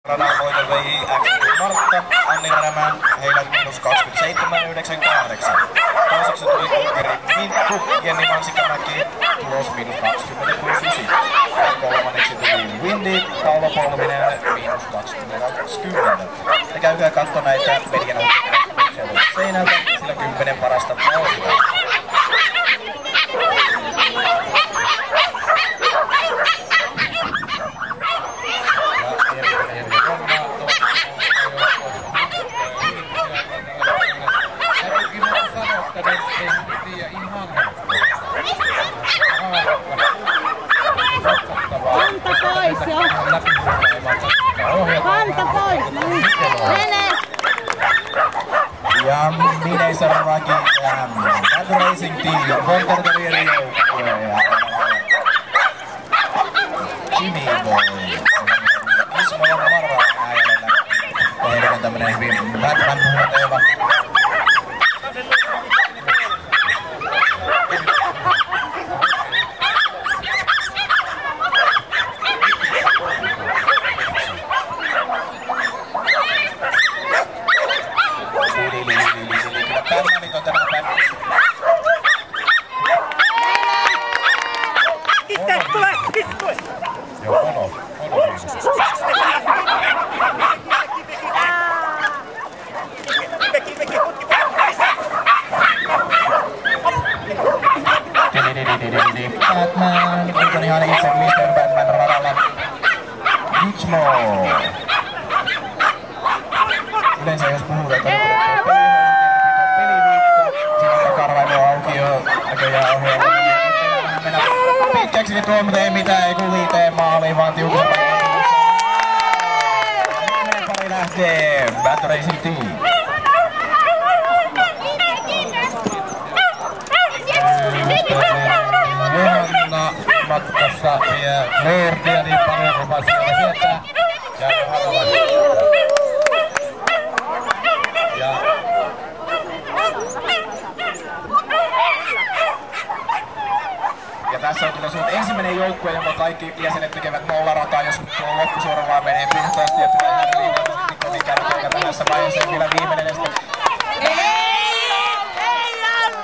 Radan voiton vei Martta, Anni Rämä, heillä miinus 27,98. Toiseksi tuli Unkeri Minttu, Jenni Mansikamäki, tulos miinus 20,9. Kolmanneksi tuli Windy, Paula Polvinen, miinus 20,20. Ja käykää katso näitä median seinältä, sillä 10 parasta palkitaan. Kanta pois! Mene! Ja Mineisa Raki ja Bad Racing Team ja Volterterierin joukkue ja Jimmy Boy. Ismo ja Marra äijällä. Ja heillä on tämmönen hyvin Batman-muotoiva. Batman, nyt on ihan itse Mr. Batman radalla. Gizmo. Yleensä jos puhutaan, että peliviikko, siinä takaraivo auki jo näköjään ohjelma. Mennä pitkäksi tuo, mutta ei mitään, ei kun 5 maaliin, vaan tiukassa paikalla. Viimeinen pari lähtee, Bad Racing Team. Johanna matkassa vie Lordia niin paljon kuin sieltä. Ja tässä on tulossa ensimmäinen joukkue, jonka kaikki jäsenet tekevät nollarataa, jos tuo loppusuora vaan menee puhtaasti ja tulee ihan liikaa kärkeä tässä vaiheessa vielä viimeinen.